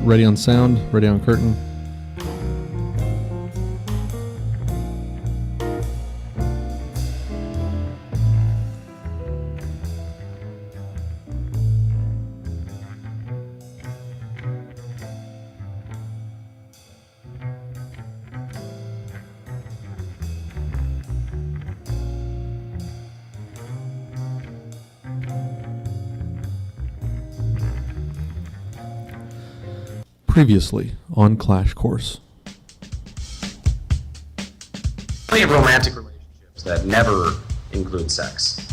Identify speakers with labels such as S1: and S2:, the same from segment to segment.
S1: ready on sound, ready on curtain. Previously on Clash Course.
S2: Plenty of romantic relationships that never include sex.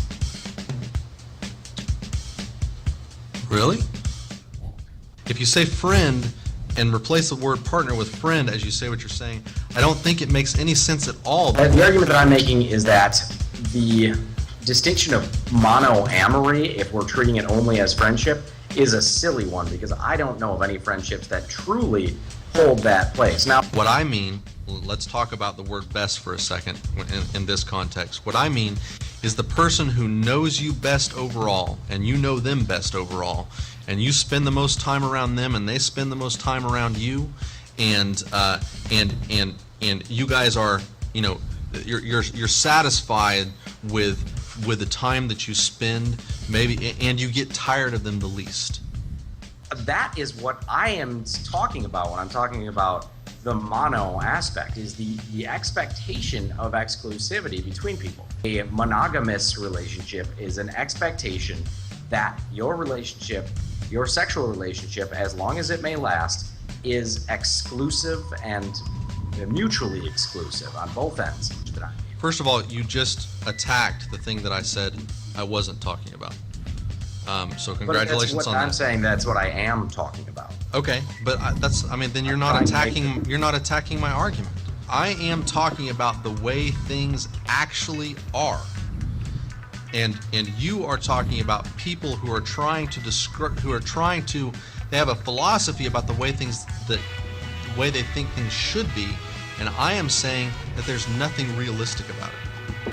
S3: Really? If you say friend and replace the word partner with friend as you say what you're saying, I don't think it makes any sense at all.
S2: The argument that I'm making is that the distinction of monoamory, if we're treating it only as friendship, is a silly one, because I don't know of any friendships that truly hold that place. Now,
S3: what I mean, let's talk about the word best for a second in this context. What I mean is the person who knows you best overall, and you know them best overall, and you spend the most time around them, and they spend the most time around you, and you guys are, you know, you're satisfied with the time that you spend, maybe, and you get tired of them the least.
S2: That is what I am talking about when I'm talking about the mono aspect, is the expectation of exclusivity between people. A monogamous relationship is an expectation that your relationship, your sexual relationship, as long as it may last, is exclusive and mutually exclusive on both ends.
S3: First of all, you just attacked the thing that I said I wasn't talking about. So congratulations on that.
S2: I'm saying that's what I am talking about.
S3: Okay, but then you're not attacking my argument. I am talking about the way things actually are. And you are talking about people who are trying to they have a philosophy about the way they think things should be. And I am saying that there's nothing realistic about it.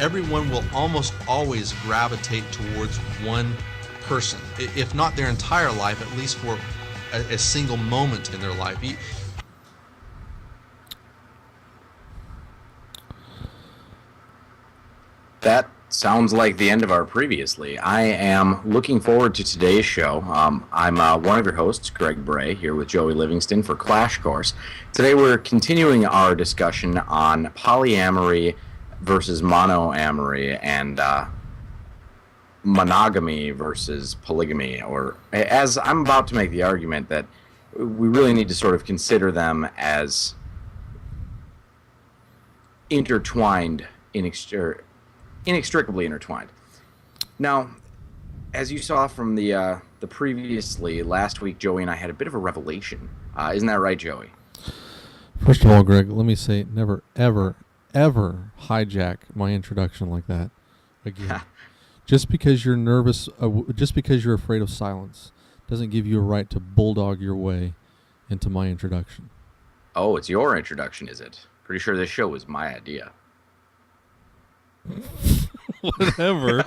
S3: Everyone will almost always gravitate towards one person, if not their entire life, at least for a single moment in their life.
S2: That sounds like the end of our previously. I am looking forward to today's show. I'm one of your hosts, Greg Brahe, here with Joey Livingston for Clash Course. Today we're continuing our discussion on polyamory versus monoamory and monogamy versus polygamy, or as I'm about to make the argument that we really need to sort of consider them as intertwined, inextricably intertwined. Now, as you saw from the previously, last week, Joey and I had a bit of a revelation. Isn't that right, Joey?
S1: First of all, Greg, let me say, never, ever, ever hijack my introduction like that again. Just because you're nervous, just because you're afraid of silence, doesn't give you a right to bulldog your way into my introduction.
S2: Oh, it's your introduction, is it? Pretty sure this show was my idea.
S1: Whatever.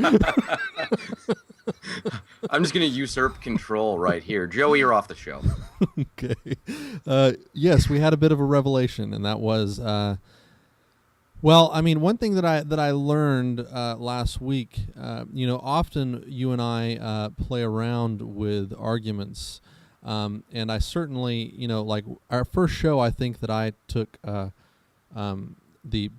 S2: I'm just going to usurp control right here. Joey, you're off the show.
S1: Okay. Yes, we had a bit of a revelation, and that was, one thing that I learned last week, often you and I play around with arguments, and I certainly, like our first show, I think that I took the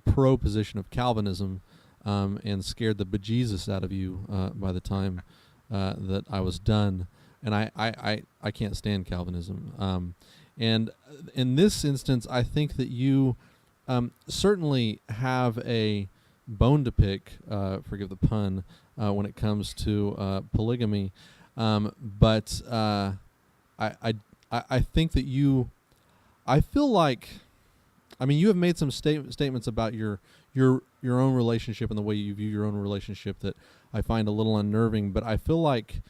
S1: pro position of Calvinism, and scared the bejesus out of you by the time that I was done. And I can't stand Calvinism. And in this instance, I think that you certainly have a bone to pick, forgive the pun, when it comes to polygamy. But I think that I feel like, you have made some statements about your own relationship and the way you view your own relationship that I find a little unnerving, but I feel like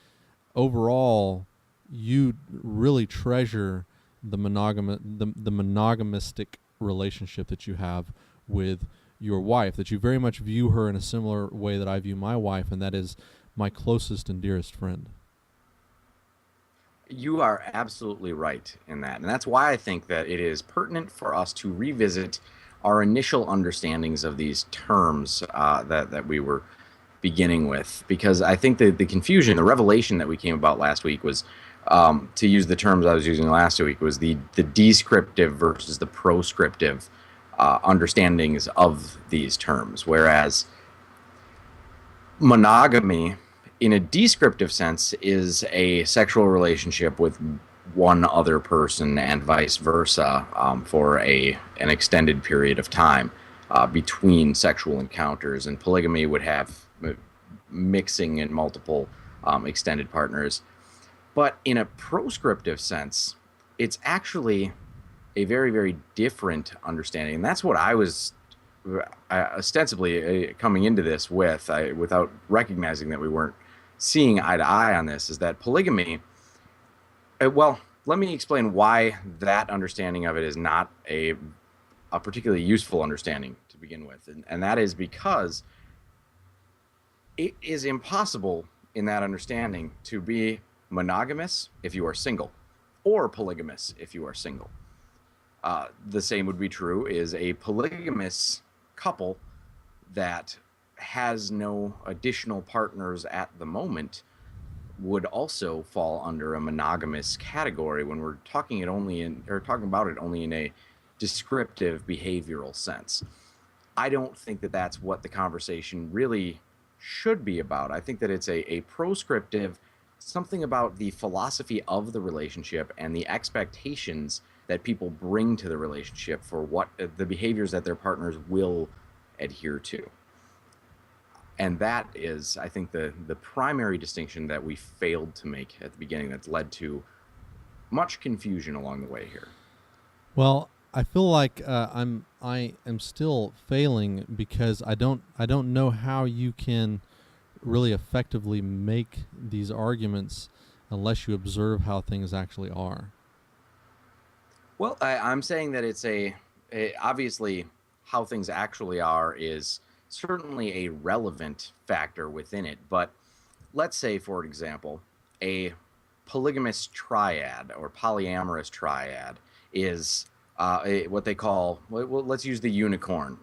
S1: overall you really treasure the monogamistic relationship that you have with your wife, that you very much view her in a similar way that I view my wife, and that is my closest and dearest friend.
S2: You are absolutely right in that. And that's why I think that it is pertinent for us to revisit our initial understandings of these terms that we were beginning with. Because I think that the confusion, the revelation that we came about last week was, to use the terms I was using last week, was the descriptive versus the proscriptive understandings of these terms. Whereas monogamy, in a descriptive sense, is a sexual relationship with one other person and vice versa, for an extended period of time between sexual encounters. And polygamy would have mixing and multiple extended partners. But in a proscriptive sense, it's actually a very, very different understanding. And that's what I was ostensibly coming into this with, without recognizing that we weren't seeing eye to eye on this, is that polygamy, well, let me explain why that understanding of it is not a particularly useful understanding to begin with. And that is because it is impossible in that understanding to be monogamous if you are single, or polygamous if you are single. The same would be true is a polygamous couple that has no additional partners at the moment would also fall under a monogamous category when we're talking about it only in a descriptive behavioral sense. I don't think that that's what the conversation really should be about. I think that it's a proscriptive, something about the philosophy of the relationship and the expectations that people bring to the relationship for what the behaviors that their partners will adhere to. And that is, I think, the primary distinction that we failed to make at the beginning that's led to much confusion along the way here.
S1: Well, I feel like I am still failing because I don't know how you can really effectively make these arguments unless you observe how things actually are.
S2: Well, I'm saying that it's obviously how things actually are is certainly a relevant factor within it. But let's say, for example, a polygamous triad or polyamorous triad is what they call, well, let's use the unicorn,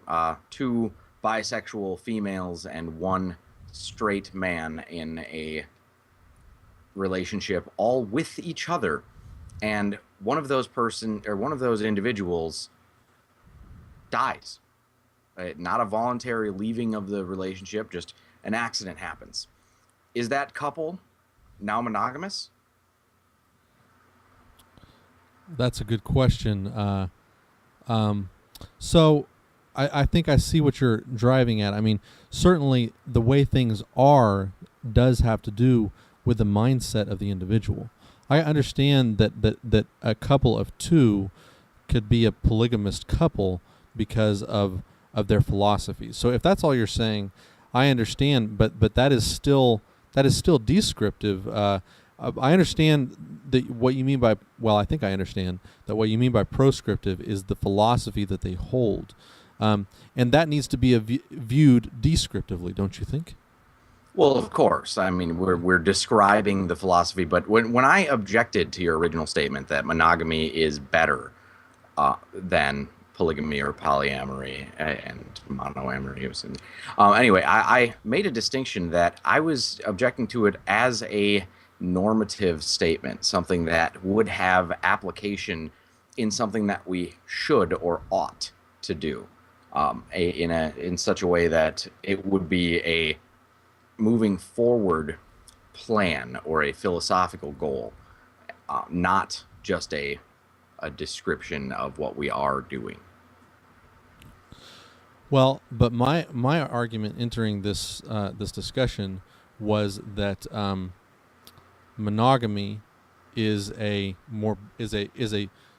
S2: two bisexual females and one straight man in a relationship, all with each other. And one of those individuals dies. Not a voluntary leaving of the relationship, just an accident happens. Is that couple now monogamous?
S1: That's a good question. So I think I see what you're driving at. I mean, certainly the way things are does have to do with the mindset of the individual. I understand that a couple of two could be a polygamous couple because of their philosophy. So if that's all you're saying, I understand, but that is still descriptive. I understand that what you mean by, well, I think I understand that what you mean by proscriptive is the philosophy that they hold, and that needs to be viewed descriptively, don't you think?
S2: Well, of course. I mean, we're describing the philosophy, but when I objected to your original statement that monogamy is better than polygamy or polyamory and monoamory, anyway, I made a distinction that I was objecting to it as a normative statement, something that would have application in something that we should or ought to do, in such a way that it would be a moving forward plan or a philosophical goal, not just a description of what we are doing.
S1: Well, but my argument entering this discussion was that monogamy is a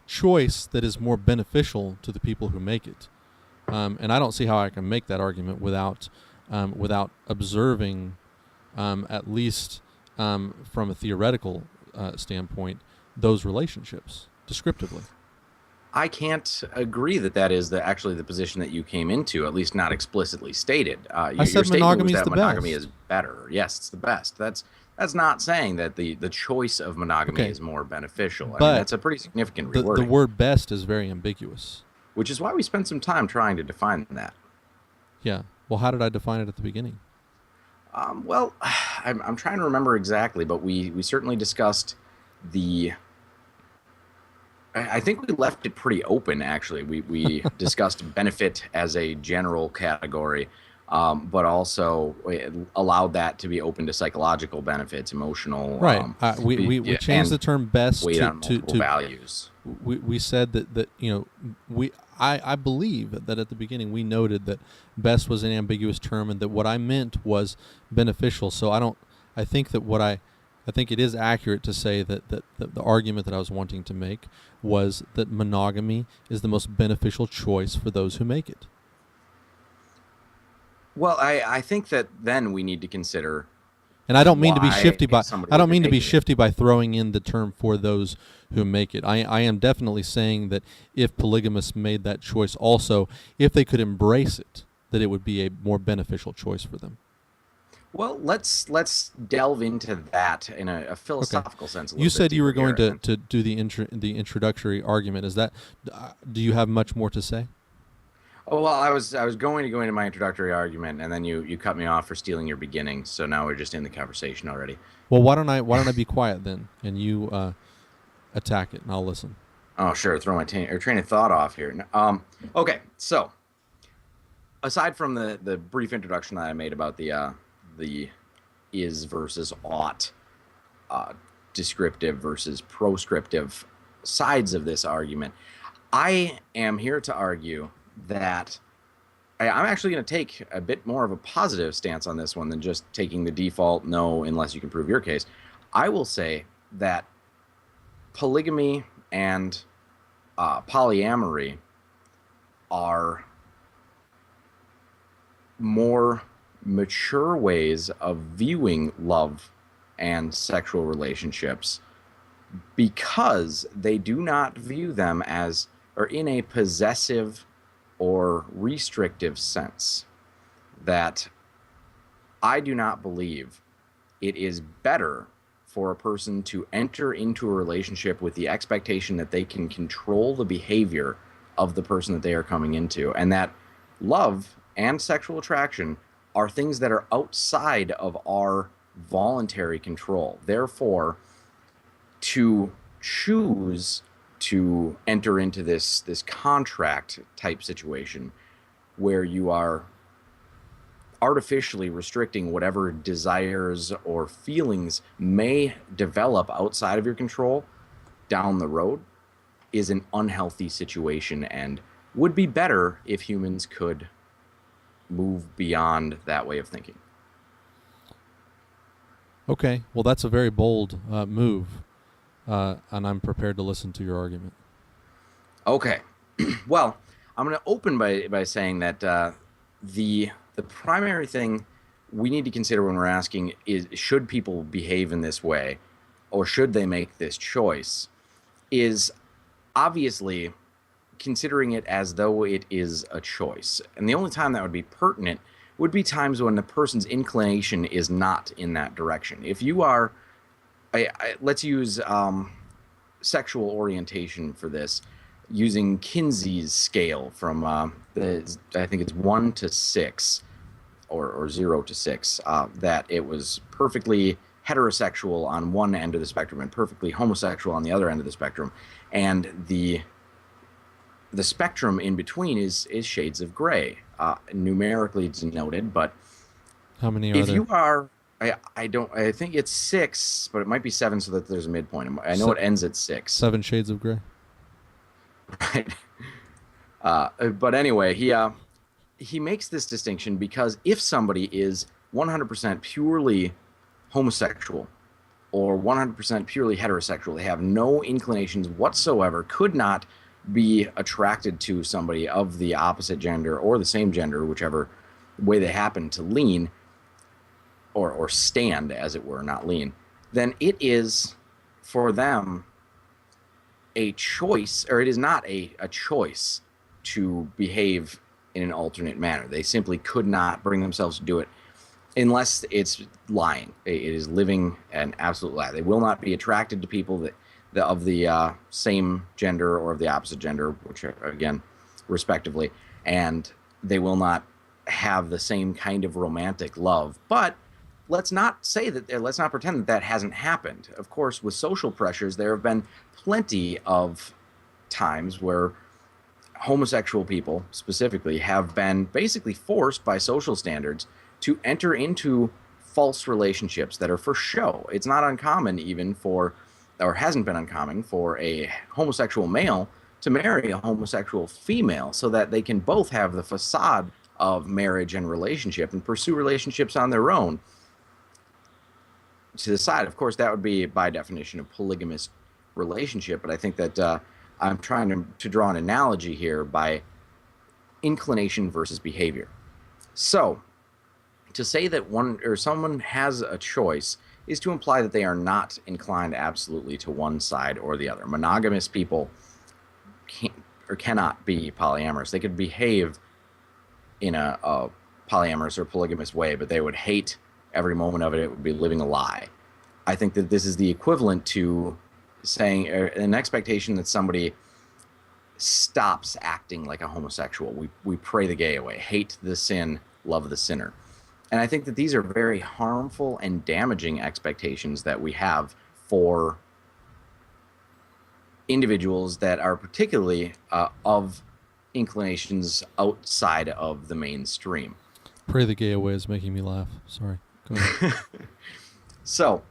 S1: choice that is more beneficial to the people who make it, and I don't see how I can make that argument without observing, at least from a theoretical standpoint, those relationships descriptively.
S2: I can't agree that that is actually the position that you came into, at least not explicitly stated.
S1: I
S2: Your
S1: said
S2: statement was
S1: monogamy is
S2: that
S1: the
S2: monogamy
S1: best.
S2: is better. Yes, it's the best. That's not saying that the choice of monogamy
S1: Okay,
S2: is more beneficial. I mean,
S1: but
S2: that's a pretty significant
S1: the
S2: rewording,
S1: word best is very ambiguous.
S2: which is why we spent some time trying to define that.
S1: Yeah. Well, how did I define it at the beginning?
S2: Well, I'm trying to remember exactly, but we certainly discussed the. I think we left it pretty open, actually. We discussed benefit as a general category, but also allowed that to be open to psychological benefits, emotional,
S1: Right. We changed the
S2: and
S1: term best
S2: weight
S1: to
S2: on multiple values.
S1: we said that I believe that at the beginning we noted that best was an ambiguous term and that what I meant was beneficial. So I think that I think it is accurate to say that the argument that I was wanting to make was that monogamy is the most beneficial choice for those who make it.
S2: Well, I think that then we need to consider
S1: And I don't mean to be
S2: why,
S1: shifty
S2: if
S1: by
S2: somebody
S1: I
S2: would
S1: don't mean to be
S2: making it.
S1: shifty by throwing in the term for those who make it. I am definitely saying that if polygamists made that choice also, if they could embrace it, that it would be a more beneficial choice for them.
S2: Well, let's delve into that in a
S1: Okay.
S2: philosophical sense. A little
S1: You
S2: bit
S1: said you were
S2: deeper
S1: going
S2: here.
S1: to do the introductory argument. Is that do you have much more to say?
S2: Oh, well, I was going to go into my introductory argument, and then you cut me off for stealing your beginning. So now we're just in the conversation already.
S1: Well, why don't I be quiet then and you attack it and I'll listen.
S2: Oh, sure. Throw my train of thought off here. Okay. So aside from the brief introduction that I made about the is versus ought, descriptive versus proscriptive sides of this argument, I am here to argue that I'm actually going to take a bit more of a positive stance on this one than just taking the default no unless you can prove your case. I will say that polygamy and polyamory are more mature ways of viewing love and sexual relationships because they do not view them as or in a possessive or restrictive sense. That I do not believe it is better for a person to enter into a relationship with the expectation that they can control the behavior of the person that they are coming into, and that love and sexual attraction are things that are outside of our voluntary control. Therefore, to choose to enter into this contract type situation where you are artificially restricting whatever desires or feelings may develop outside of your control down the road is an unhealthy situation and would be better if humans could move beyond that way of thinking.
S1: Okay, well that's a very bold move, and I'm prepared to listen to your argument.
S2: Okay. Well, I'm going to open by saying that the primary thing we need to consider when we're asking is should people behave in this way or should they make this choice is obviously considering it as though it is a choice. And the only time that would be pertinent would be times when the person's inclination is not in that direction. If you are, let's use sexual orientation for this, using Kinsey's scale from I think it's 1 to 6 or 0 to 6, that it was perfectly heterosexual on one end of the spectrum and perfectly homosexual on the other end of the spectrum, and the spectrum in between is shades of gray, numerically denoted. But
S1: How many are
S2: if
S1: there?
S2: you are, I think it's 6, but it might be 7, so that there's a midpoint. I know it ends at 6.
S1: 7 shades of gray.
S2: Right. But anyway, he makes this distinction because if somebody is 100% purely homosexual or 100% purely heterosexual, they have no inclinations whatsoever, could not be attracted to somebody of the opposite gender or the same gender, whichever way they happen to lean or stand, as it were, not lean, then it is for them a choice, or it is not a choice to behave in an alternate manner. They simply could not bring themselves to do it unless it's lying. It is living an absolute lie. They will not be attracted to people that of the same gender or of the opposite gender, which are, again, respectively, and they will not have the same kind of romantic love. But let's not pretend that hasn't happened. Of course, with social pressures, there have been plenty of times where homosexual people specifically have been basically forced by social standards to enter into false relationships that are for show. It's not uncommon even for, or hasn't been uncommon for, a homosexual male to marry a homosexual female so that they can both have the facade of marriage and relationship and pursue relationships on their own. To the side, of course, that would be by definition a polygamous relationship, but I think that I'm trying to draw an analogy here by inclination versus behavior. So, to say that someone has a choice is to imply that they are not inclined absolutely to one side or the other. Monogamous people cannot be polyamorous. They could behave in a polyamorous or polygamous way, but they would hate every moment of it. It would be living a lie. I think that this is the equivalent to saying an expectation that somebody stops acting like a homosexual. We pray the gay away, hate the sin, love the sinner. And I think that these are very harmful and damaging expectations that we have for individuals that are particularly of inclinations outside of the mainstream.
S1: Pray the gay away is making me laugh. Sorry. Go ahead.
S2: So,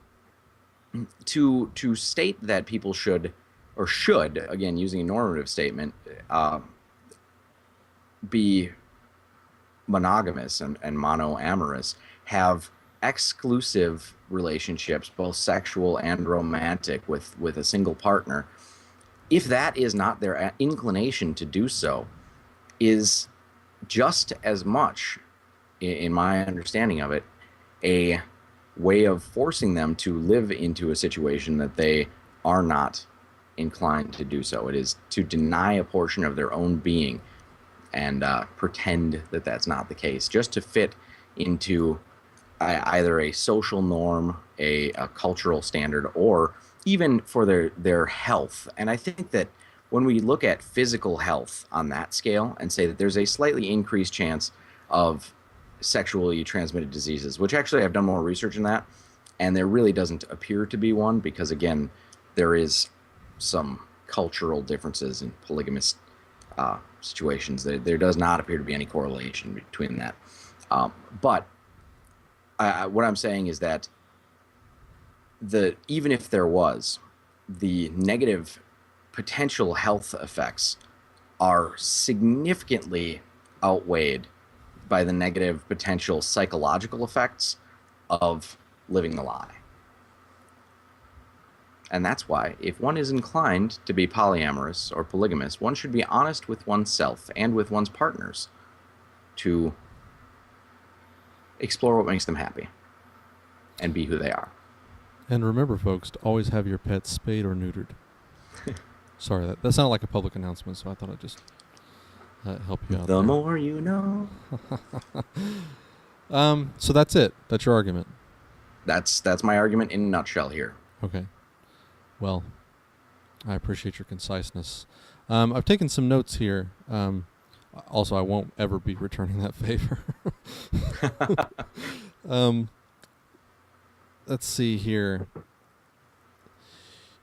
S2: to state that people should, again, using a normative statement, be monogamous and monoamorous, have exclusive relationships, both sexual and romantic, with a single partner, if that is not their inclination to do so, is just as much, in my understanding of it, a way of forcing them to live into a situation that they are not inclined to do so. It is to deny a portion of their own being and pretend that that's not the case, just to fit into either a social norm, a cultural standard, or even for their health. And I think that when we look at physical health on that scale and say that there's a slightly increased chance of sexually transmitted diseases, which actually I've done more research in that, and there really doesn't appear to be one, because again, there is some cultural differences in polygamous situations. There does not appear to be any correlation between that. But what I'm saying is that even if there was, the negative potential health effects are significantly outweighed by the negative potential psychological effects of living the lie. And that's why, if one is inclined to be polyamorous or polygamous, one should be honest with oneself and with one's partners to explore what makes them happy and be who they are.
S1: And remember, folks, to always have your pets spayed or neutered. Sorry, that sounded like a public announcement, so I thought I'd just help you out.
S2: The more you know.
S1: So that's it. That's your argument.
S2: That's my argument in a nutshell here.
S1: Okay. Well, I appreciate your conciseness. I've taken some notes here. Also, I won't ever be returning that favor. Let's see here.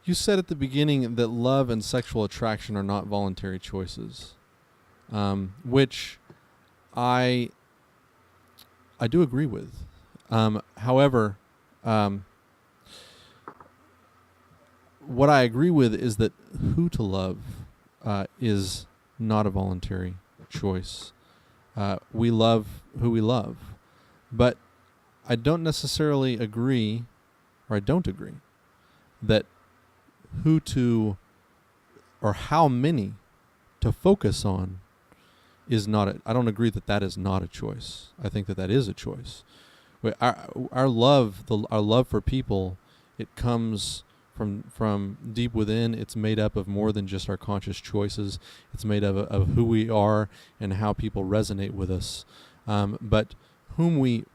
S1: You said at the beginning that love and sexual attraction are not voluntary choices, which I do agree with. However, what I agree with is that who to love is not a voluntary choice. We love who we love, but I don't necessarily agree, or I don't agree, that who to or how many to focus on is not I don't agree that that is not a choice. I think that is a choice. Our love for people, it comes from deep within, it's made up of more than just our conscious choices. It's made up of who we are and how people resonate with us. But whom we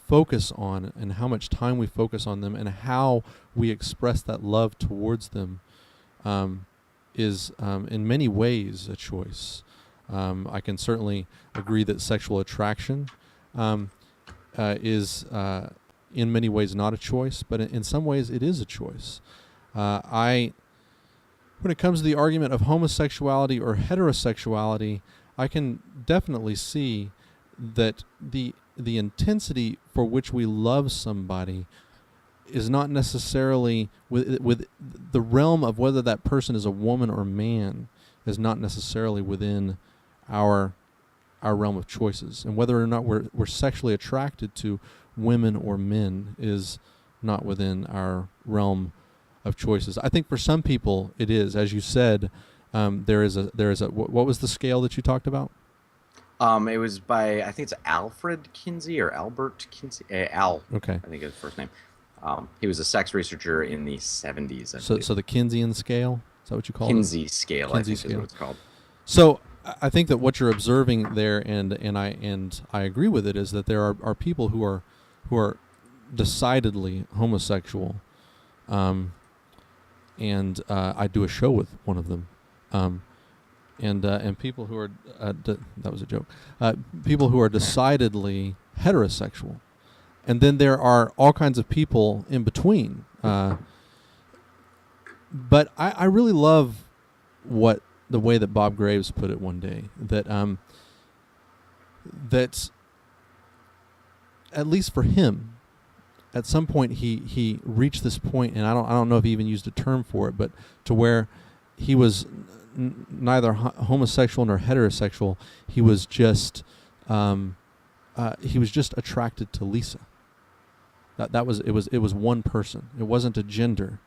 S1: focus on and how much time we focus on them and how we express that love towards them is in many ways a choice. I can certainly agree that sexual attraction is in many ways not a choice, but in some ways it is a choice. When it comes to the argument of homosexuality or heterosexuality, I can definitely see that the intensity for which we love somebody is not necessarily with the realm of whether that person is a woman or man is not necessarily within our realm of choices, and whether or not we're sexually attracted to women or men is not within our realm of choices. I think for some people it is, as you said. There is a what was the scale that you talked about?
S2: It was by, I think it's Alfred Kinsey or Albert Kinsey. Al.
S1: Okay.
S2: I think is his first name. He was a sex researcher in the 70s.
S1: So the Kinseyan scale, is that what you call
S2: Kinsey
S1: it?
S2: scale,
S1: Kinsey
S2: I think
S1: scale
S2: is what it's called.
S1: So I think that what you're observing there, and I agree with it, is that there are people who are decidedly homosexual, and I do a show with one of them, and people who are that was a joke. People who are decidedly heterosexual, and then there are all kinds of people in between. But I really love the way that Bob Graves put it one day, that that at least for him, at some point he reached this point, and I don't know if he even used a term for it, but to where he was neither homosexual nor heterosexual. He was just attracted to Lisa. It was one person. It wasn't a gender.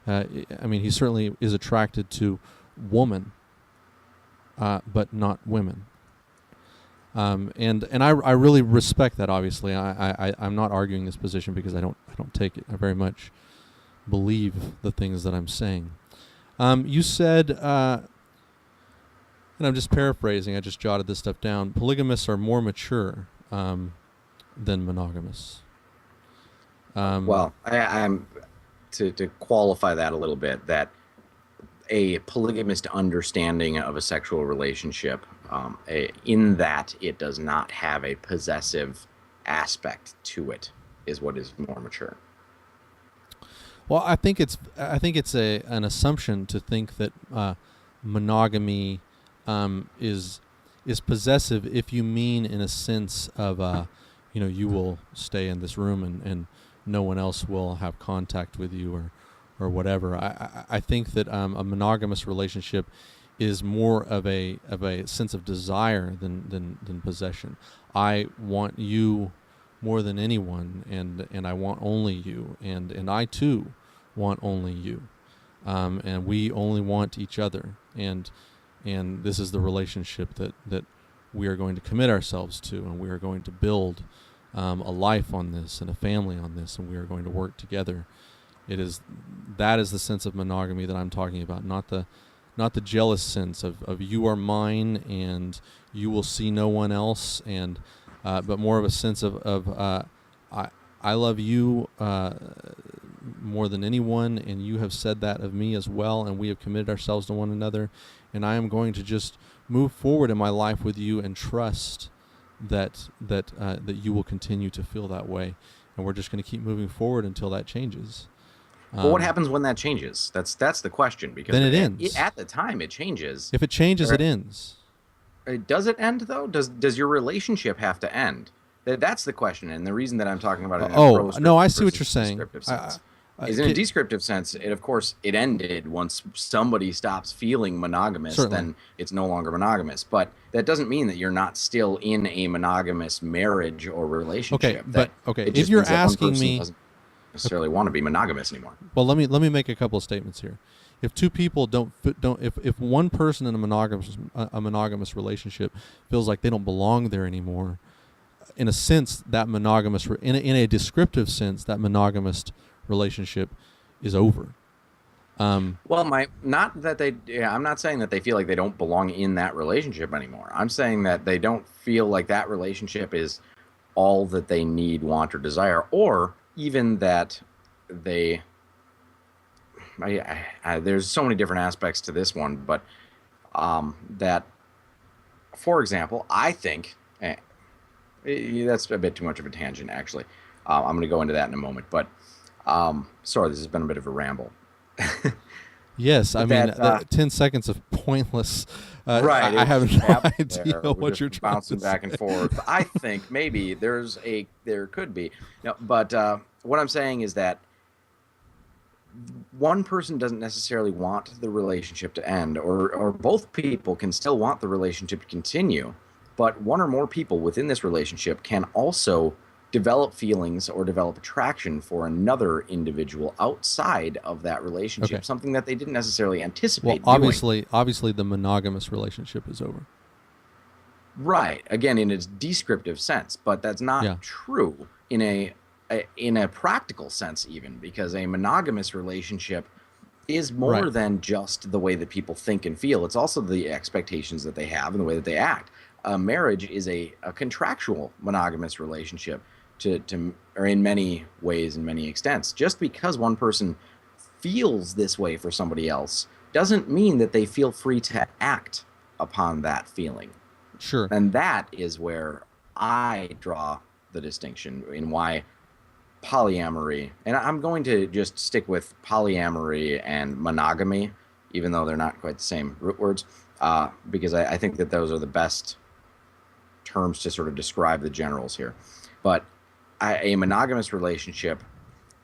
S1: I mean, he certainly is attracted to woman, but not women. And I really respect that. Obviously, I'm not arguing this position because I don't take it. I very much believe the things that I'm saying. You said, and I'm just paraphrasing. I just jotted this stuff down. Polygamists are more mature than monogamous.
S2: Well, I'm to qualify that a little bit, that a polygamist understanding of a sexual relationship, in that it does not have a possessive aspect to it, is what is more mature.
S1: Well, I think it's an assumption to think that monogamy is possessive if you mean in a sense of you will stay in this room and no one else will have contact with you or whatever. I think that a monogamous relationship is more of a sense of desire than possession. I want you more than anyone, and I want only you, and I too want only you, and we only want each other, and this is the relationship that we are going to commit ourselves to, and we are going to build a life on this and a family on this, and we are going to work together. That is the sense of monogamy that I'm talking about, not the jealous sense of you are mine and you will see no one else, and but more of a sense of I love you more than anyone, and you have said that of me as well, and we have committed ourselves to one another, and I am going to just move forward in my life with you and trust that you will continue to feel that way, and we're just going to keep moving forward until that changes.
S2: But what happens when that changes? That's the question, because
S1: then it ends.
S2: At the time it changes.
S1: If it changes, it ends.
S2: Does it end though? Does your relationship have to end? That's the question, and the reason that I'm talking about it in a proscriptive
S1: no, I see what you're saying.
S2: Sense is in a descriptive sense. Of course, it ended once somebody stops feeling monogamous.
S1: Certainly.
S2: Then it's no longer monogamous. But that doesn't mean that you're not still in a monogamous marriage or relationship.
S1: If you're asking me,
S2: doesn't necessarily want to be monogamous anymore.
S1: Well, let me make a couple of statements here. If two people if one person in a monogamous relationship feels like they don't belong there anymore, in a sense, that monogamous in a descriptive sense, that monogamous relationship is over.
S2: Well, not that they. Yeah, I'm not saying that they feel like they don't belong in that relationship anymore. I'm saying that they don't feel like that relationship is all that they need, want, or desire, or even that they. There's so many different aspects to this one, but that, for example, I think that's a bit too much of a tangent. Actually, I'm going to go into that in a moment. But sorry, this has been a bit of a ramble.
S1: Yes, I
S2: But
S1: mean,
S2: that
S1: 10 seconds of pointless.
S2: right,
S1: I
S2: it
S1: have
S2: was
S1: no
S2: just
S1: idea
S2: there. We're
S1: what
S2: just
S1: you're trying
S2: bouncing
S1: to
S2: back and
S1: say.
S2: forth. I think maybe there could be, no, but what I'm saying is that one person doesn't necessarily want the relationship to end, or both people can still want the relationship to continue, but one or more people within this relationship can also develop feelings or develop attraction for another individual outside of that relationship,
S1: Okay.
S2: something that they didn't necessarily
S1: Well,
S2: anticipate doing.
S1: obviously, the monogamous relationship is over.
S2: Right. Again, in its descriptive sense, but that's
S1: Yeah.
S2: not true in a practical sense, even because a monogamous relationship is
S1: Right.
S2: more than just the way that people think and feel. It's also the expectations that they have and the way that they act. Marriage is a contractual monogamous relationship or in many ways, in many extents. Just because one person feels this way for somebody else doesn't mean that they feel free to act upon that feeling.
S1: Sure.
S2: And that is where I draw the distinction in why polyamory, and I'm going to just stick with polyamory and monogamy, even though they're not quite the same root words, because I think that those are the best terms to sort of describe the generals here. But a monogamous relationship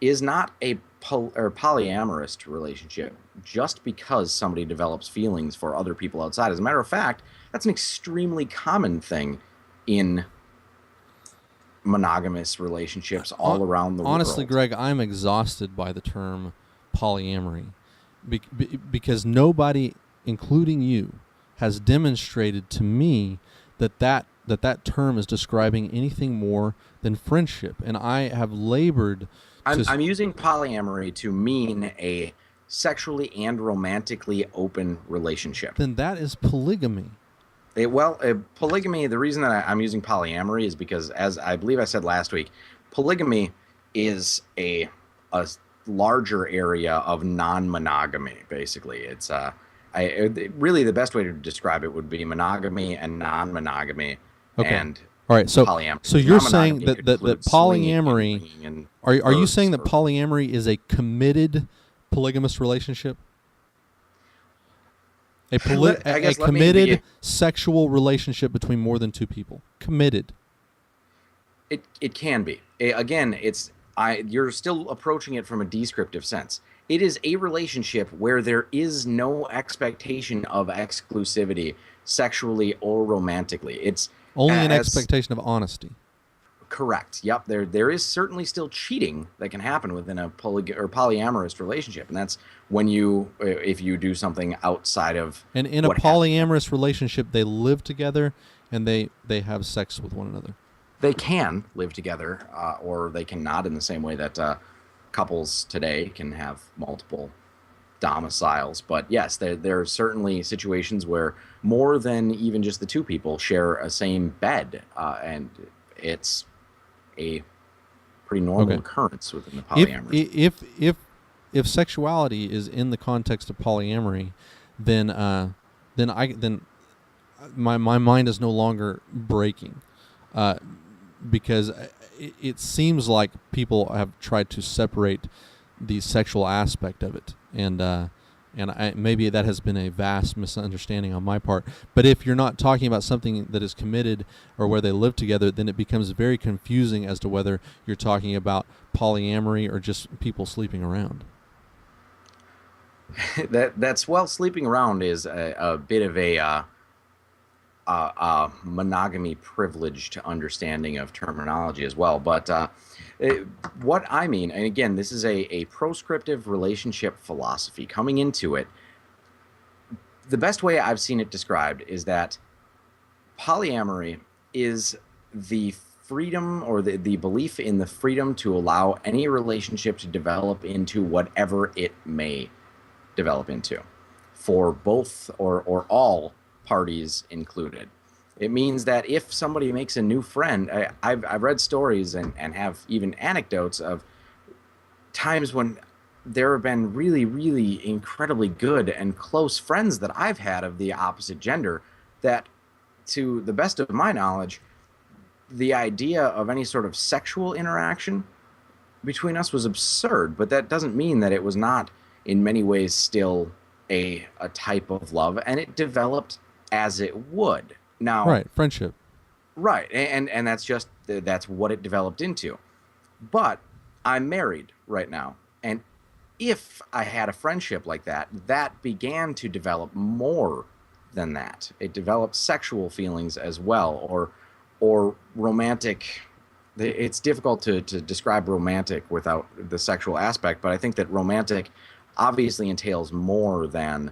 S2: is not a or polyamorous relationship just because somebody develops feelings for other people outside. As a matter of fact, that's an extremely common thing in monogamous relationships all around the
S1: Honestly,
S2: world.
S1: Greg, I'm exhausted by the term polyamory because nobody, including you, has demonstrated to me that term is describing anything more than friendship. And I have labored
S2: I'm using polyamory to mean a sexually and romantically open relationship.
S1: then that is polygamy.
S2: Polygamy, the reason that I'm using polyamory is because, as I believe I said last week, polygamy is a larger area of non-monogamy, basically. Really the best way to describe it would be monogamy and non-monogamy.
S1: Okay.
S2: And
S1: All right. So
S2: polyamory.
S1: you're saying
S2: Non-monogamy
S1: that
S2: could
S1: that
S2: include
S1: polyamory
S2: swinging and
S1: are you saying
S2: births
S1: that polyamory is a committed polygamous relationship? A committed sexual relationship between more than two people. Committed.
S2: It can be. Again, you're still approaching it from a descriptive sense. It is a relationship where there is no expectation of exclusivity sexually or romantically. It's
S1: Only an expectation of honesty.
S2: correct. Yep. There is certainly still cheating that can happen within a polyamorous relationship, and that's when if you do something outside of.
S1: And in a polyamorous relationship, they live together and they have sex with one another.
S2: They can live together, or they cannot, in the same way that couples today can have multiple domiciles. But yes, there are certainly situations where more than even just the two people share a same bed, and it's a pretty normal occurrence within the polyamory.
S1: If sexuality is in the context of polyamory, then my mind is no longer breaking, because it seems like people have tried to separate the sexual aspect of it, and maybe that has been a vast misunderstanding on my part. But if you're not talking about something that is committed or where they live together, then it becomes very confusing as to whether you're talking about polyamory or just people sleeping around.
S2: Sleeping around is a bit of a monogamy privileged understanding of terminology as well. But what I mean, and again, this is a proscriptive relationship philosophy coming into it. The best way I've seen it described is that polyamory is the freedom, or the belief in the freedom to allow any relationship to develop into whatever it may develop into for both or all parties included. It means that if somebody makes a new friend, I've read stories and have even anecdotes of times when there have been really, really incredibly good and close friends that I've had of the opposite gender that, to the best of my knowledge, the idea of any sort of sexual interaction between us was absurd, but that doesn't mean that it was not in many ways still a type of love, and it developed as it would. Now,
S1: Right, friendship.
S2: right, and that's what it developed into. But I'm married right now, and if I had a friendship like that, that began to develop more than that. It developed sexual feelings as well, or romantic. It's difficult to describe romantic without the sexual aspect, but I think that romantic obviously entails more than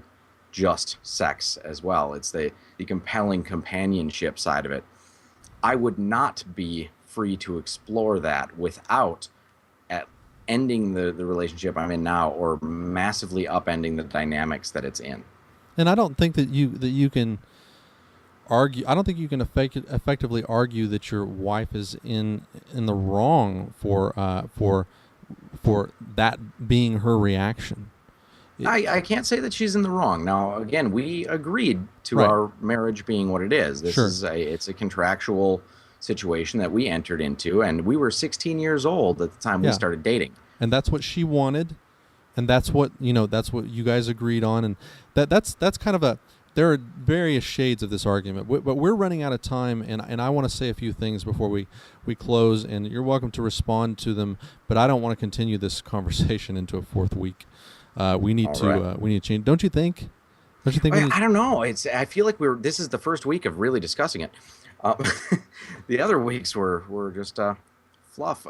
S2: just sex as well. It's the compelling companionship side of it. I would not be free to explore that without ending the relationship I'm in now or massively upending the dynamics that it's in.
S1: And I don't think that you can argue. I don't think you can effectively argue that your wife is in the wrong for that being her reaction.
S2: I can't say that she's in the wrong. Now, again, we agreed to
S1: Right.
S2: our marriage being what it is. This
S1: Sure.
S2: is it's a contractual situation that we entered into, and we were 16 years old at the time we
S1: Yeah.
S2: started dating.
S1: And that's what she wanted, and that's what you guys agreed on, and that's kind of there are various shades of this argument, but we're running out of time, and I want to say a few things before we close, and you're welcome to respond to them, but I don't want to continue this conversation into a fourth week. We need to change. Don't you think? Don't you think?
S2: I don't know. I feel like this is the first week of really discussing it. The other weeks were just fluff.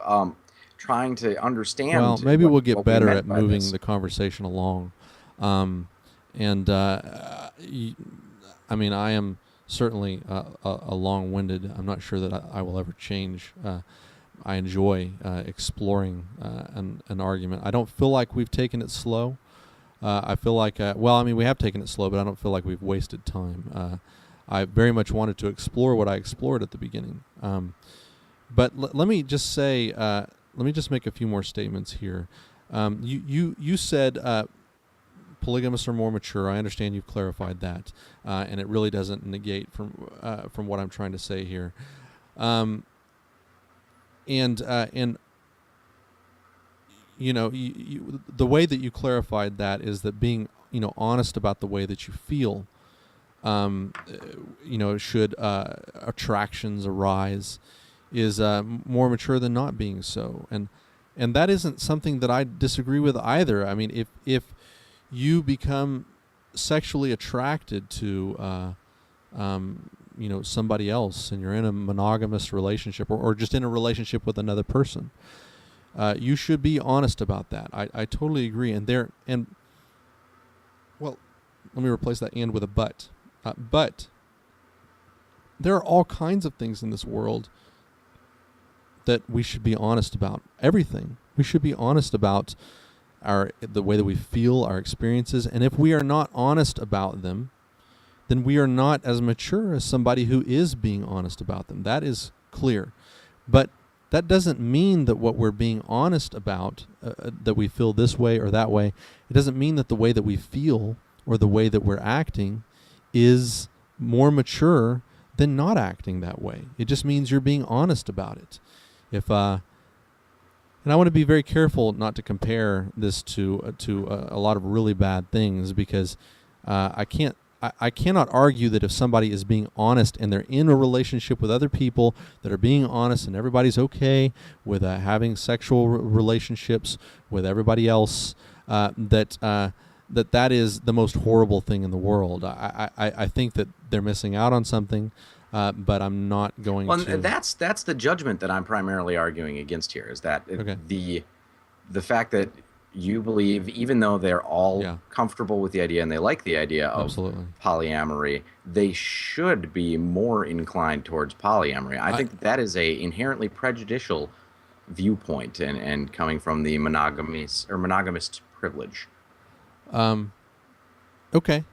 S2: Trying to understand.
S1: Well, maybe we'll get
S2: what we
S1: better
S2: meant
S1: at
S2: by
S1: moving
S2: this.
S1: the conversation along. And I am certainly a long-winded. I'm not sure that I will ever change. I enjoy exploring an argument. I don't feel like we've taken it slow. I feel like, we have taken it slow, but I don't feel like we've wasted time. I very much wanted to explore what I explored at the beginning. But let me just say, let me just make a few more statements here. You said polygamists are more mature. I understand you've clarified that, and it really doesn't negate from what I'm trying to say here. And the way that you clarified that is that being honest about the way that you feel, should attractions arise, is more mature than not being so, and that isn't something that I disagree with either. I mean, if you become sexually attracted to somebody else, and you're in a monogamous relationship or just in a relationship with another person, you should be honest about that. I totally agree. Let me replace that "and" with a "but." But there are all kinds of things in this world that we should be honest about. Everything. We should be honest about the way that we feel, our experiences, and if we are not honest about them, then we are not as mature as somebody who is being honest about them. That is clear. But that doesn't mean that what we're being honest about, that we feel this way or that way, it doesn't mean that the way that we feel or the way that we're acting is more mature than not acting that way. It just means you're being honest about it. And I want to be very careful not to compare this to a lot of really bad things, because I cannot argue that if somebody is being honest and they're in a relationship with other people that are being honest and everybody's okay with having sexual relationships with everybody else, that is the most horrible thing in the world. I think that they're missing out on something. But I'm not going to.
S2: Well, that's the judgment that I'm primarily arguing against here. Is that the fact that you believe, even though they're all comfortable with the idea and they like the idea of polyamory, they should be more inclined towards polyamory. I think that is a inherently prejudicial viewpoint, and coming from the monogamist privilege.
S1: Okay.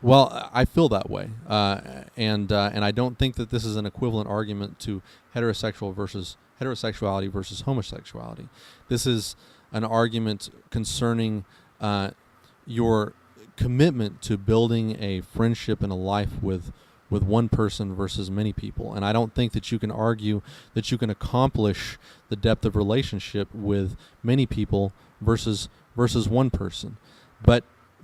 S1: Well, I feel that way, and I don't think that this is an equivalent argument to heterosexuality versus homosexuality. This is an argument concerning your commitment to building a friendship and a life with one person versus many people. And I don't think that you can argue that you can accomplish the depth of relationship with many people versus one person.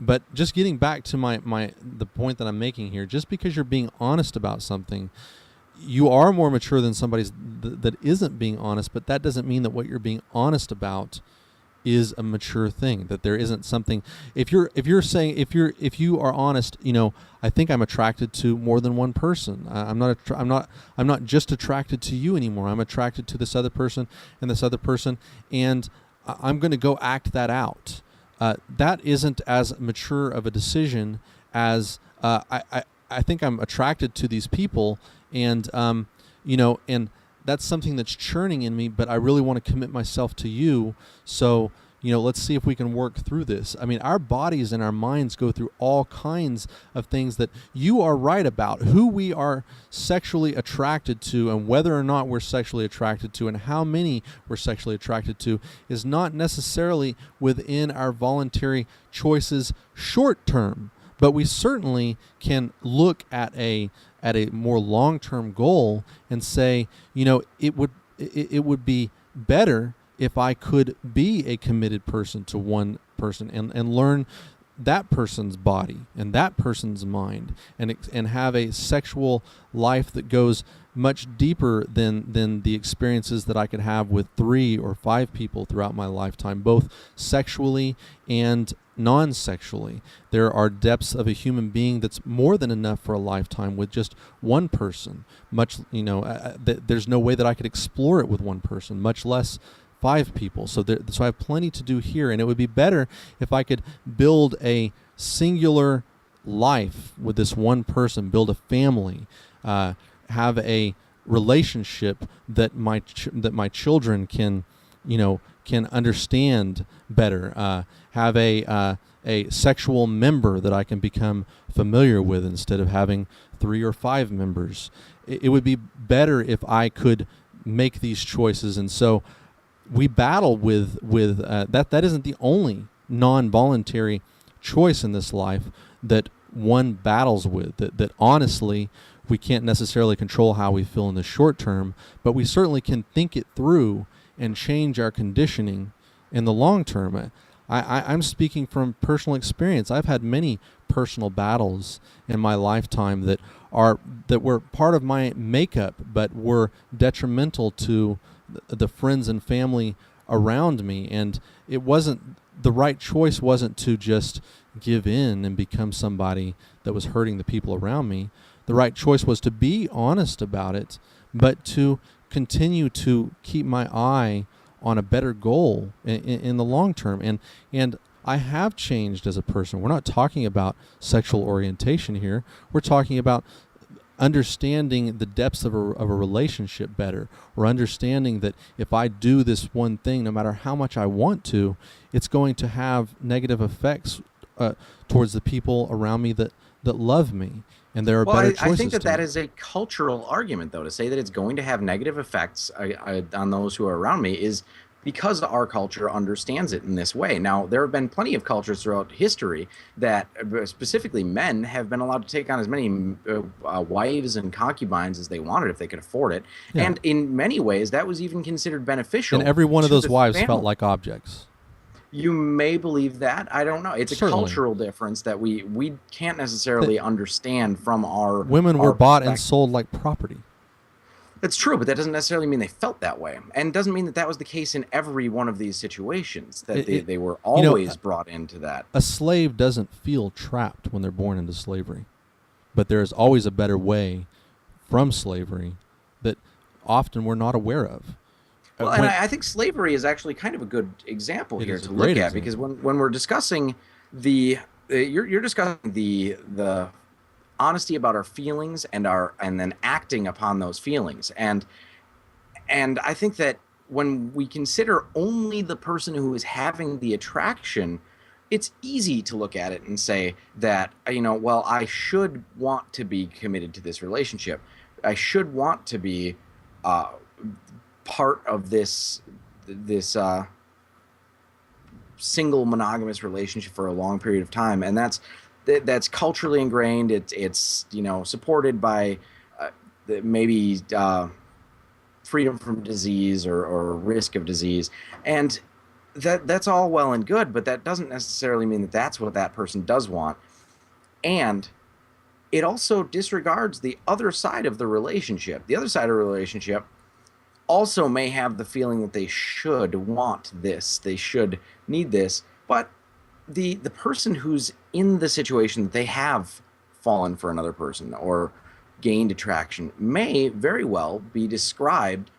S1: But just getting back to the point that I'm making here, just because you're being honest about something, you are more mature than somebody that isn't being honest, but that doesn't mean that what you're being honest about is a mature thing, that there isn't something. If you are honest, I think I'm attracted to more than one person. I'm not just attracted to you anymore. I'm attracted to this other person and this other person, and I'm going to go act that out. That isn't as mature of a decision as I think I'm attracted to these people, and and that's something that's churning in me. But I really want to commit myself to you. So let's see if we can work through this. I mean, our bodies and our minds go through all kinds of things that you are right about. Who we are sexually attracted to and whether or not we're sexually attracted to and how many we're sexually attracted to is not necessarily within our voluntary choices short term. But we certainly can look at a more long-term goal and say, it would be better if I could be a committed person to one person and learn that person's body and that person's mind and have a sexual life that goes much deeper than the experiences that I could have with 3 or 5 people throughout my lifetime, both sexually and non-sexually. There are depths of a human being that's more than enough for a lifetime with just one person. There's no way that I could explore it with one person, much less 5 people. So I have plenty to do here, and it would be better if I could build a singular life with this one person, build a family, have a relationship that my children can understand better, have a sexual member that I can become familiar with instead of having 3 or 5 members. It would be better if I could make these choices, and so we battle with that. That isn't the only non-voluntary choice in this life that one battles with. That honestly, we can't necessarily control how we feel in the short term, but we certainly can think it through and change our conditioning in the long term. I'm speaking from personal experience. I've had many personal battles in my lifetime that were part of my makeup, but were detrimental to the friends and family around me. And it wasn't the right choice. Wasn't to just give in and become somebody that was hurting the people around me. The right choice was to be honest about it, but to continue to keep my eye on a better goal in the long term. And I have changed as a person. We're not talking about sexual orientation here. We're talking about understanding the depths of a relationship better, or understanding that if I do this one thing, no matter how much I want to, it's going to have negative effects towards the people around me that love me. And there are better choices.
S2: I think that is a cultural argument, though, to say that it's going to have negative effects on those who are around me is because our culture understands it in this way. Now, there have been plenty of cultures throughout history that, specifically men, have been allowed to take on as many wives and concubines as they wanted if they could afford it. Yeah. And in many ways, that was even considered beneficial.
S1: And every one of those wives felt like objects.
S2: You may believe that. I don't know. It's certainly a cultural difference that we can't necessarily understand from our
S1: women were bought and sold like property.
S2: That's true, but that doesn't necessarily mean they felt that way, and doesn't mean that was the case in every one of these situations. That they were always brought into that.
S1: A slave doesn't feel trapped when they're born into slavery, but there is always a better way from slavery that often we're not aware of.
S2: Well, and I think slavery is actually kind of a good example here to look at, because when we're discussing you're discussing the honesty about our feelings and then acting upon those feelings, and I think that when we consider only the person who is having the attraction, it's easy to look at it and say that, well, I should want to be committed to this relationship. I should want to be part of this single monogamous relationship for a long period of time, and that's culturally ingrained. It's supported by maybe freedom from disease or risk of disease, and that's all well and good, but that doesn't necessarily mean that that's what that person does want. And it also disregards the other side of the relationship. The other side of the relationship also may have the feeling that they should want this, they should need this, but the person who's in the situation that they have fallen for another person or gained attraction may very well be described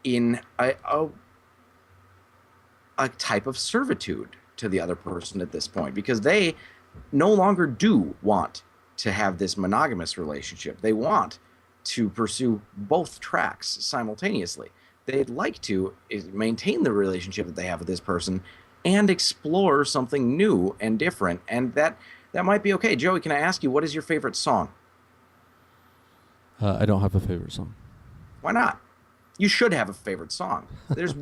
S2: in a type of servitude to the other person at this point, because they no longer do want to have this monogamous relationship. They want to pursue both tracks simultaneously. They'd like to maintain the relationship that they have with this person and explore something new and different, and that might be okay. Joey, can I ask you, what is your favorite song?
S1: I don't have a favorite song.
S2: Why not? You should have a favorite song. There's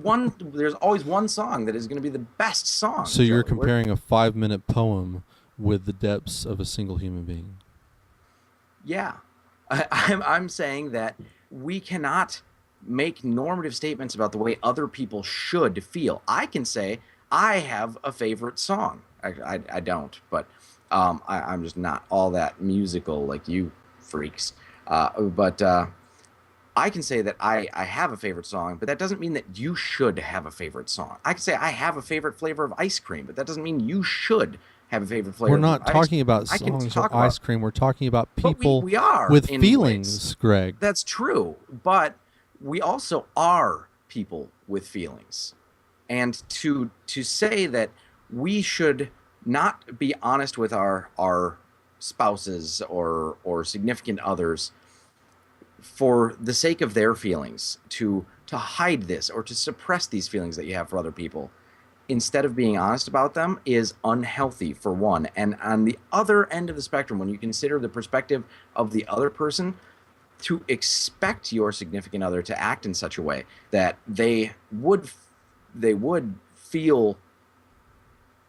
S2: always one song that is going to be the best song.
S1: So you're comparing a 5-minute poem with the depths of a single human being.
S2: Yeah. I'm saying that we cannot make normative statements about the way other people should feel. I can say I have a favorite song. I don't, but I'm just not all that musical like you freaks. But I can say that I have a favorite song, but that doesn't mean that you should have a favorite song. I can say I have a favorite flavor of ice cream, but that doesn't mean you should have a favorite flavor.
S1: We're not talking about songs or ice cream. We're talking about people
S2: we are
S1: with feelings, Greg.
S2: That's true, but we also are people with feelings. And to say that we should not be honest with our spouses or significant others for the sake of their feelings, to hide this or to suppress these feelings that you have for other people, instead of being honest about them, is unhealthy, for one. And on the other end of the spectrum, when you consider the perspective of the other person, to expect your significant other to act in such a way that they would feel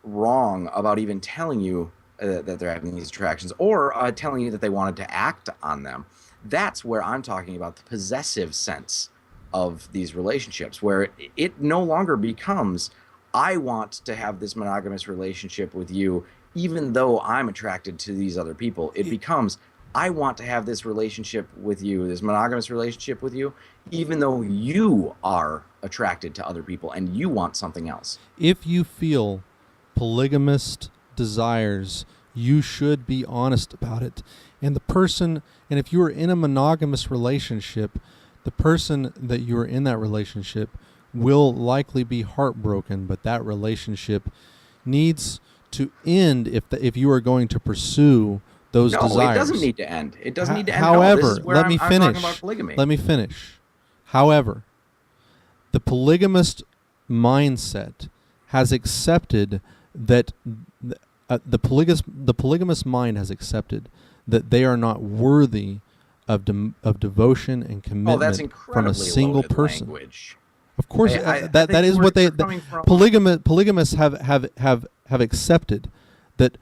S2: wrong about even telling you that they're having these attractions, or telling you that they wanted to act on them. That's where I'm talking about the possessive sense of these relationships, where it no longer becomes, I want to have this monogamous relationship with you, even though I'm attracted to these other people. It becomes, I want to have this relationship with you, this monogamous relationship with you, even though you are attracted to other people and you want something else.
S1: If you feel polygamist desires, you should be honest about it. And if you are in a monogamous relationship, the person that you are in that relationship will likely be heartbroken, but that relationship needs to end if you are going to pursue those desires.
S2: No, it doesn't need to end. It doesn't need to end.
S1: However,
S2: let me finish. I'm talking about polygamy.
S1: Let me finish. However, the polygamist mindset has accepted that the polygamous mind has accepted that they are not worthy of devotion and commitment from a single person.
S2: Language.
S1: Of course, that is what polygamists have accepted, that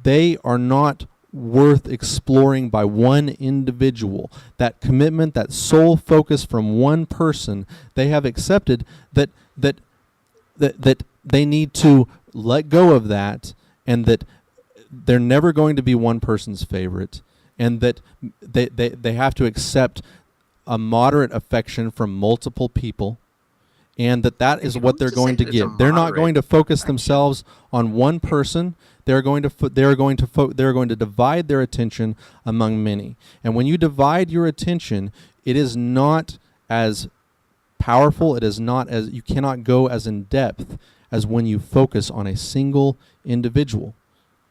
S1: they are not worth exploring by one individual. That commitment, that sole focus from one person, they have accepted that they need to let go of that, and that they're never going to be one person's favorite, and that they have to accept a moderate affection from multiple people, and that is what they're going to give. They're not going to focus themselves on one person. They're going to divide their attention among many. And when you divide your attention, it is not as powerful. It is not as, you cannot go as in depth as when you focus on a single individual.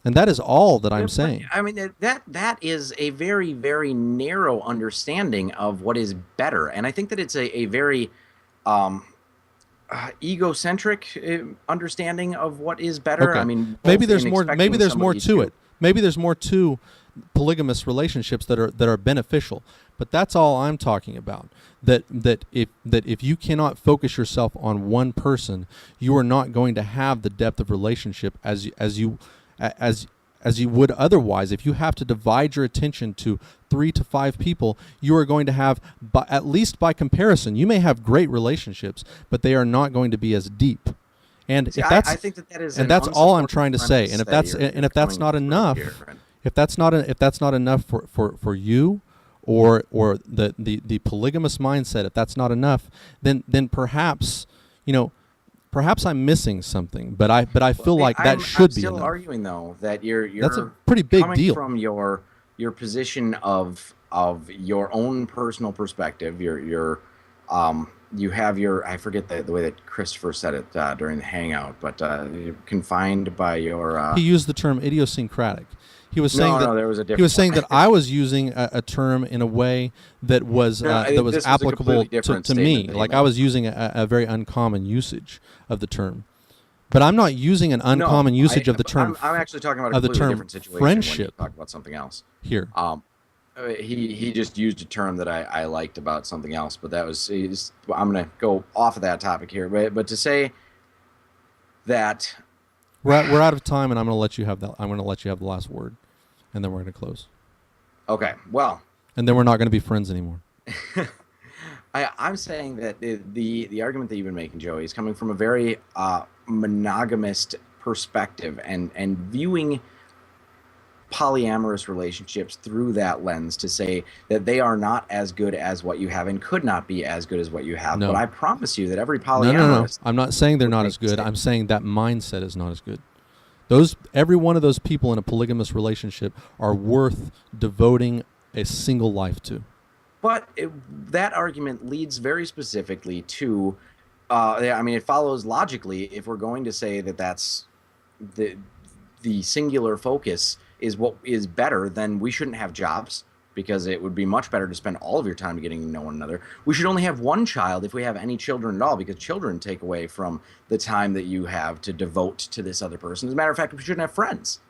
S1: And that is all that I'm saying.
S2: I mean, that is a very, very narrow understanding of what is better. And I think that it's a very egocentric understanding of what is better.
S1: Okay.
S2: I mean,
S1: Maybe
S2: both
S1: there's
S2: in
S1: more. Maybe
S2: expecting
S1: there's more
S2: somebody
S1: to it. Maybe there's more to polygamous relationships that are beneficial. But that's all I'm talking about. That if you cannot focus yourself on one person, you are not going to have the depth of relationship as you would otherwise. If you have to divide your attention to 3 to 5 people, you are going to have, at least by comparison, you may have great relationships, but they are not going to be as deep. And
S2: See,
S1: if that's
S2: I think that is
S1: and
S2: an
S1: that's all I'm trying to say.
S2: premise
S1: And if
S2: that
S1: that's
S2: you're
S1: and if that's
S2: coming
S1: not
S2: through
S1: enough,
S2: here.
S1: if that's not enough for you, or the polygamous mindset, if that's not enough, then perhaps, perhaps I'm missing something. But I feel like that should
S2: I'm
S1: be
S2: still
S1: enough.
S2: arguing though that you're
S1: That's a pretty big
S2: coming
S1: deal.
S2: from your position of your own personal perspective. You have your, I forget the way that Christopher said it during the hangout, but you're confined by your.
S1: He used the term idiosyncratic. He was saying
S2: No, there was a
S1: he was saying
S2: different
S1: that I was using a term in a way that was
S2: No,
S1: that was
S2: this was a
S1: applicable
S2: completely different
S1: to me.
S2: statement that he
S1: Like
S2: made.
S1: I was using a very uncommon usage of the term, but I'm not using an uncommon usage of the term.
S2: I'm actually talking about a
S1: of the
S2: completely
S1: term
S2: different situation when you
S1: friendship
S2: talk about something else.
S1: here.
S2: He just used a term that I liked about something else, but that was I'm going to go off of that topic here, but to say that
S1: We're out of time, and I'm going to let you have that. I'm going to let you have the last word, and then we're going to close.
S2: okay, well,
S1: And then we're not going to be friends anymore.
S2: I'm saying that the argument that you've been making, Joey, is coming from a very monogamist perspective and viewing polyamorous relationships through that lens to say that they are not as good as what you have and could not be as good as what you have.
S1: No.
S2: But I promise you that every
S1: No.
S2: polyamorous
S1: I'm not saying they're
S2: would
S1: not
S2: make
S1: as good.
S2: mistakes.
S1: I'm saying that mindset is not as good. Every one of those people in a polygamous relationship are worth devoting a single life to.
S2: But that argument leads very specifically to, it follows logically if we're going to say that that's the singular focus is what is better, then we shouldn't have jobs because it would be much better to spend all of your time getting to know one another. We should only have one child if we have any children at all, because children take away from the time that you have to devote to this other person. As a matter of fact, we shouldn't have friends.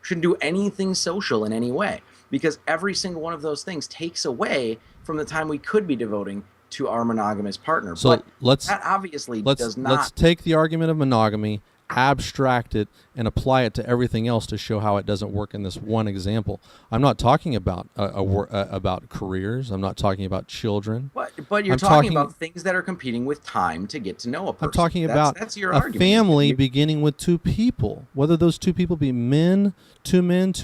S2: We shouldn't do anything social in any way, because every single one of those things takes away from the time we could be devoting to our monogamous partner.
S1: So
S2: but that obviously does not.
S1: Let's take the argument of monogamy, abstract it, and apply it to everything else to show how it doesn't work in this one example. I'm not talking about about careers. I'm not talking about children.
S2: But you're
S1: I'm
S2: talking about things that are competing with time to get to know a person.
S1: I'm talking about
S2: that's your
S1: a
S2: argument.
S1: family beginning with 2 people, whether those 2 people be men, 2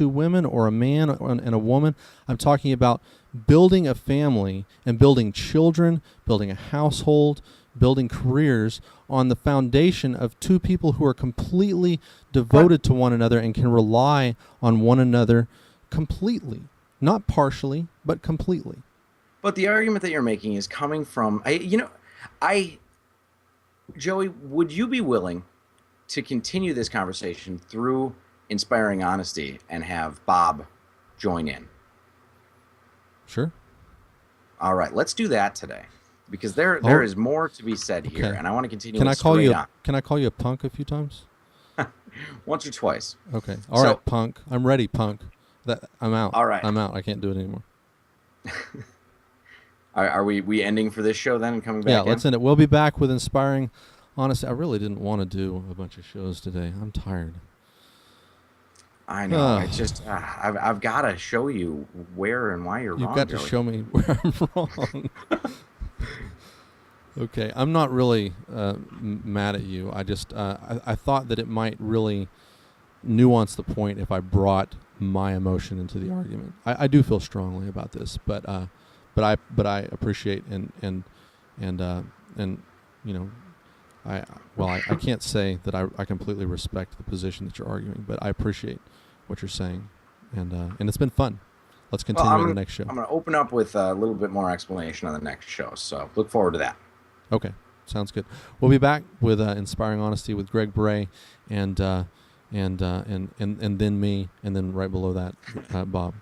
S1: women, or a man and a woman. I'm talking about building a family and building children, building a household, building careers on the foundation of 2 people who are completely devoted to one another and can rely on one another completely, not partially, but completely.
S2: But the argument that you're making is coming from, Joey, would you be willing to continue this conversation through Inspiring Honesty and have Bob join in?
S1: Sure.
S2: All right, let's do that today, because there is more to be said here, and I want to continue.
S1: Can I call you?
S2: On.
S1: Can I call you a punk a few times?
S2: Once or twice.
S1: Okay. All right, punk. I'm ready, punk. I'm out.
S2: All right.
S1: I'm out. I can't do it anymore.
S2: Are we ending for this show then and coming back?
S1: Yeah, let's end it. We'll be back with Inspiring Honesty. I really didn't want to do a bunch of shows today. I'm tired.
S2: I know. It's just I've got to show you where and why you're wrong.
S1: You've got to show me where I'm wrong. Okay, I'm not really mad at you. I just I thought that it might really nuance the point if I brought my emotion into the argument. I do feel strongly about this, but I appreciate and I can't say that I completely respect the position that you're arguing, but I appreciate what you're saying, and it's been fun. Let's continue on the next show.
S2: I'm going to open up with a little bit more explanation on the next show, so look forward to that.
S1: Okay, sounds good. We'll be back with Inspiring Honesty with Greg Brahe, and then me, and then right below that, Bob.